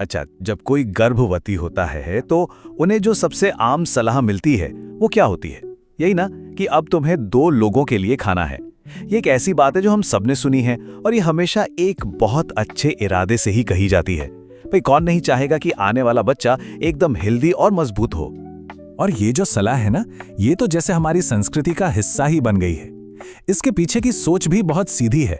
अच्छा, जब कोई गर्भवती होता है तो उन्हें जो सबसे आम सलाह मिलती है वो क्या होती है? यही ना कि अब तुम्हें 2 लोगों के लिए खाना है। ये एक ऐसी बात है जो हम सबने सुनी है और ये हमेशा एक बहुत अच्छे इरादे से ही कही जाती है। भाई कौन नहीं चाहेगा कि आने वाला बच्चा एकदम हेल्दी और मजबूत हो। और ये जो सलाह है ना, ये तो जैसे हमारी संस्कृति का हिस्सा ही बन गई है। इसके पीछे की सोच भी बहुत सीधी है।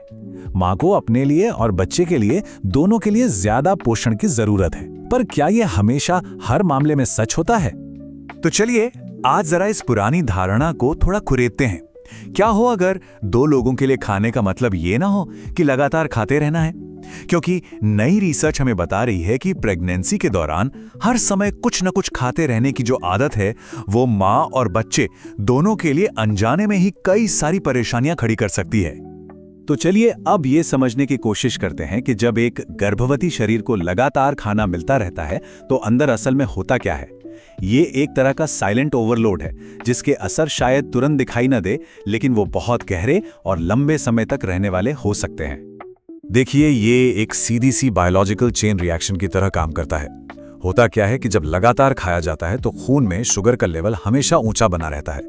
माँ को अपने लिए और बच्चे के लिए, दोनों के लिए ज्यादा पोषण की जरूरत है। पर क्या ये हमेशा हर मामले में सच होता है? तो चलिए आज जरा इस पुरानी धारणा को थोड़ा कुरेदते हैं। क्या हो अगर 2 लोगों के लिए खाने का मतलब ये ना हो कि लगातार खाते रहना है? क्योंकि नई रिसर्च हमें बता रही है कि प्रेगनेंसी के दौरान हर समय कुछ न कुछ खाते रहने की जो आदत है, वो माँ और बच्चे दोनों के लिए अनजाने में ही कई सारी परेशानियां खड़ी कर सकती है। तो चलिए अब ये समझने की कोशिश करते हैं कि जब एक गर्भवती शरीर को लगातार खाना मिलता रहता है तो अंदर असल में होता क्या है। ये एक तरह का साइलेंट ओवरलोड है जिसके असर शायद तुरंत दिखाई न दे, लेकिन वो बहुत गहरे और लंबे समय तक रहने वाले हो सकते हैं। देखिए, ये एक सीधी सी बायोलॉजिकल चेन रिएक्शन की तरह काम करता है। होता क्या है कि जब लगातार खाया जाता है तो खून में शुगर का लेवल हमेशा ऊंचा बना रहता है।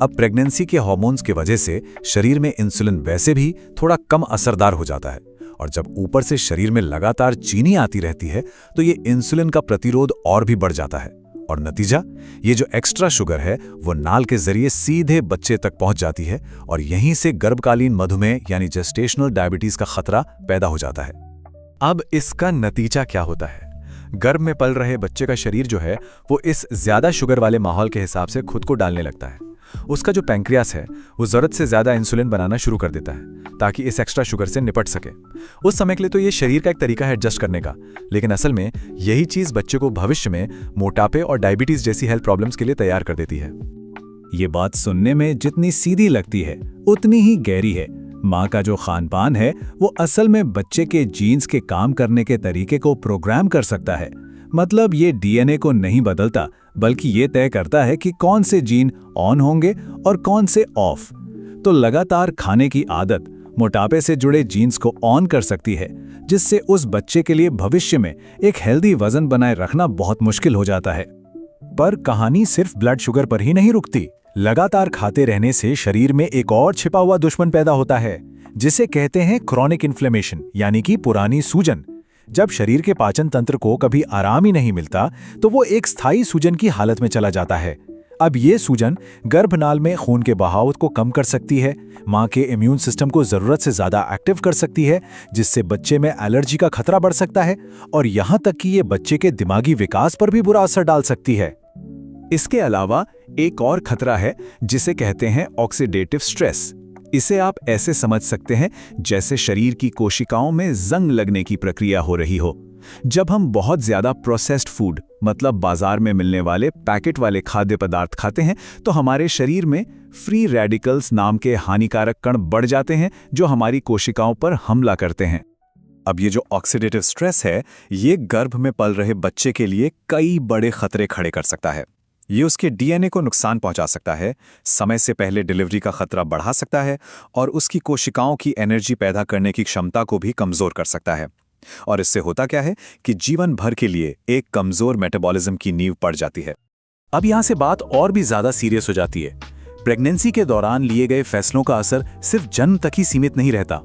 अब प्रेगनेंसी के हार्मोन्स की वजह से शरीर में इंसुलिन वैसे भी थोड़ा कम असरदार हो जाता है, और जब ऊपर से शरीर में लगातार चीनी आती रहती है तो ये इंसुलिन का प्रतिरोध और भी बढ़ जाता है, और नतीजा ये जो एक्स्ट्रा शुगर है वो नाल के जरिए सीधे बच्चे तक पहुंच जाती है, और यहीं से गर्भकालीन मधुमेह यानी जेस्टेशनल डायबिटीज का खतरा पैदा हो जाता है। अब इसका नतीजा क्या होता है? गर्भ में पल रहे बच्चे का शरीर जो है वो इस ज्यादा शुगर वाले माहौल के हिसाब से खुद को डालने लगता है। उसका जो पैंक्रियास है वो जरूरत से ज्यादा इंसुलिन बनाना शुरू कर देता है ताकि इस एक्स्ट्रा शुगर से निपट सके। उस समय के लिए तो ये शरीर का एक तरीका है एडजस्ट करने का, लेकिन असल में यही चीज बच्चे को भविष्य में मोटापे और डायबिटीज जैसी हेल्थ प्रॉब्लम्स के लिए तैयार कर देती है। ये बात सुनने में जितनी सीधी लगती है उतनी ही गहरी है। माँ का जो खानपान है वो असल में बच्चे के जीन्स के काम करने के तरीके को प्रोग्राम कर सकता है। मतलब ये डीएनए को नहीं बदलता, बल्कि ये तय करता है कि कौन से जीन ऑन होंगे और कौन से ऑफ। तो लगातार खाने की आदत मोटापे से जुड़े जीन्स को ऑन कर सकती है, जिससे उस बच्चे के लिए भविष्य में एक हेल्दी वजन बनाए रखना बहुत मुश्किल हो जाता है। पर कहानी सिर्फ ब्लड शुगर पर ही नहीं रुकती। लगातार खाते रहने से शरीर में एक और छिपा हुआ दुश्मन पैदा होता है, जिसे कहते हैं क्रॉनिक इन्फ्लेमेशन, यानी कि पुरानी सूजन। जब शरीर के पाचन तंत्र को कभी आराम ही नहीं मिलता तो वो एक स्थायी सूजन की हालत में चला जाता है। अब ये सूजन गर्भनाल में खून के बहाव को कम कर सकती है, मां के इम्यून सिस्टम को जरूरत से ज्यादा एक्टिव कर सकती है, जिससे बच्चे में एलर्जी का खतरा बढ़ सकता है, और यहां तक कि ये बच्चे के दिमागी विकास पर भी बुरा असर डाल सकती है। इसके अलावा एक और खतरा है जिसे कहते हैं ऑक्सीडेटिव स्ट्रेस। इसे आप ऐसे समझ सकते हैं जैसे शरीर की कोशिकाओं में जंग लगने की प्रक्रिया हो रही हो। जब हम बहुत ज्यादा प्रोसेस्ड फूड, मतलब बाजार में मिलने वाले पैकेट वाले खाद्य पदार्थ खाते हैं तो हमारे शरीर में फ्री रेडिकल्स नाम के हानिकारक कण बढ़ जाते हैं जो हमारी कोशिकाओं पर हमला करते हैं। अब ये जो ऑक्सीडेटिव स्ट्रेस है, ये गर्भ में पल रहे बच्चे के लिए कई बड़े खतरे खड़े कर सकता है। ये उसके डीएनए को नुकसान पहुंचा सकता है, समय से पहले डिलीवरी का खतरा बढ़ा सकता है, और उसकी कोशिकाओं की एनर्जी पैदा करने की क्षमता को भी कमजोर कर सकता है। और इससे होता क्या है कि जीवन भर के लिए एक कमजोर मेटाबॉलिज्म की नींव पड़ जाती है। अब यहां से बात और भी ज्यादा सीरियस हो जाती है। प्रेगनेंसी के दौरान लिए गए फैसलों का असर सिर्फ जन्म तक ही सीमित नहीं रहता।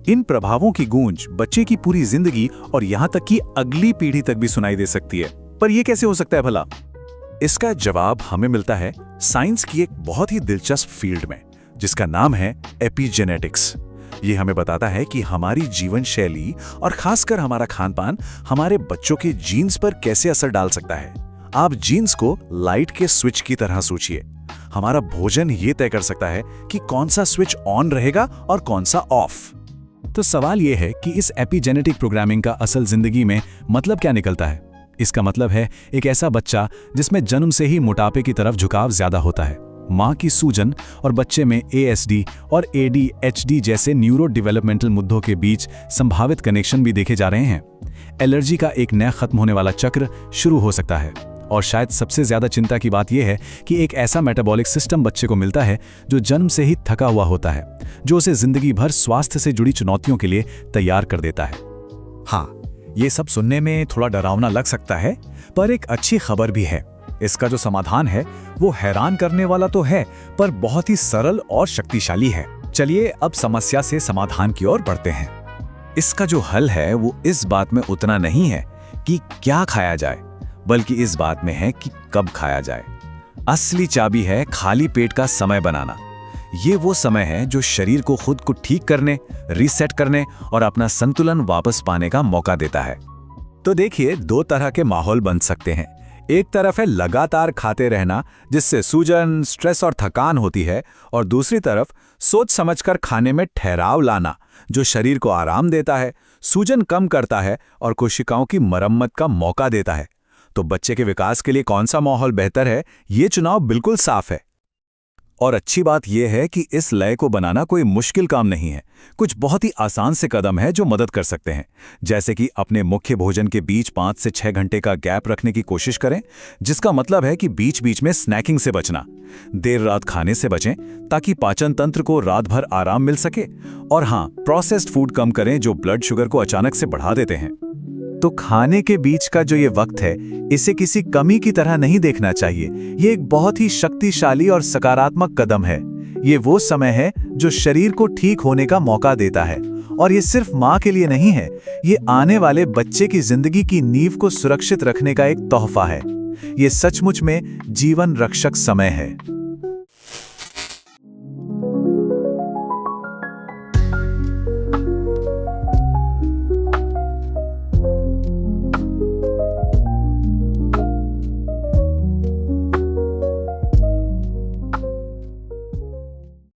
इन प्रभावों की गूंज बच्चे की पूरी जिंदगी और यहां तक कि अगली पीढ़ी तक भी सुनाई दे सकती है। पर यह कैसे हो सकता है भला? इसका जवाब हमें मिलता है साइंस की एक बहुत ही दिलचस्प फील्ड में, जिसका नाम है एपिजेनेटिक्स। ये हमें बताता है कि हमारी जीवन शैली और खासकर हमारा खानपान हमारे बच्चों के जीन्स पर कैसे असर डाल सकता है। आप जीन्स को लाइट के स्विच की तरह सोचिए। हमारा भोजन ये तय कर सकता है कि कौन सा स्विच ऑन रहेगा और कौन सा ऑफ। तो सवाल यह है कि इस एपिजेनेटिक प्रोग्रामिंग का असल जिंदगी में मतलब क्या निकलता है? इसका मतलब है एक ऐसा बच्चा जिसमें जन्म से ही मोटापे की तरफ झुकाव ज्यादा होता है। मां की सूजन और बच्चे में एएसडी और एडीएचडी जैसे न्यूरो डेवलपमेंटल मुद्दों के बीच संभावित कनेक्शन भी देखे जा रहे हैं। एलर्जी का एक नया खत्म होने वाला चक्र शुरू हो सकता है। और शायद सबसे ज्यादा चिंता की बात यह है कि एक ऐसा मेटाबॉलिक सिस्टम बच्चे को मिलता है जो जन्म से ही थका हुआ होता है, जो उसे जिंदगी भर स्वास्थ्य से जुड़ी चुनौतियों के लिए तैयार कर देता है। हाँ, ये सब सुनने में थोड़ा डरावना लग सकता है, पर एक अच्छी खबर भी है। इसका जो समाधान है वो हैरान करने वाला तो है, पर बहुत ही सरल और शक्तिशाली है। चलिए अब समस्या से समाधान की ओर बढ़ते हैं। इसका जो हल है वो इस बात में उतना नहीं है कि क्या खाया जाए, बल्कि इस बात में है कि कब खाया जाए। असली चाबी है खाली पेट का समय बनाना। ये वो समय है जो शरीर को खुद को ठीक करने, रीसेट करने और अपना संतुलन वापस पाने का मौका देता है। तो देखिए, दो तरह के माहौल बन सकते हैं। एक तरफ है लगातार खाते रहना, जिससे सूजन, स्ट्रेस और थकान होती है, और दूसरी तरफ सोच समझकर खाने में ठहराव लाना, जो शरीर को आराम देता है, सूजन कम करता है और कोशिकाओं की मरम्मत का मौका देता है। तो बच्चे के विकास के लिए कौन सा माहौल बेहतर है, ये चुनाव बिल्कुल साफ है। और अच्छी बात यह है कि इस लय को बनाना कोई मुश्किल काम नहीं है। कुछ बहुत ही आसान से कदम है जो मदद कर सकते हैं, जैसे कि अपने मुख्य भोजन के बीच 5 से 6 घंटे का गैप रखने की कोशिश करें, जिसका मतलब है कि बीच बीच में स्नैकिंग से बचना, देर रात खाने से बचें ताकि पाचन तंत्र को रात भर आराम मिल सके, और हाँ, प्रोसेस्ड फूड कम करें जो ब्लड शुगर को अचानक से बढ़ा देते हैं। तो खाने के बीच का जो ये वक्त है, इसे किसी कमी की तरह नहीं देखना चाहिए। ये एक बहुत ही शक्तिशाली और सकारात्मक कदम है। ये वो समय है जो शरीर को ठीक होने का मौका देता है, और ये सिर्फ माँ के लिए नहीं है, ये आने वाले बच्चे की जिंदगी की नींव को सुरक्षित रखने का एक तोहफा है। ये सचमुच में जीवन रक्षक समय है।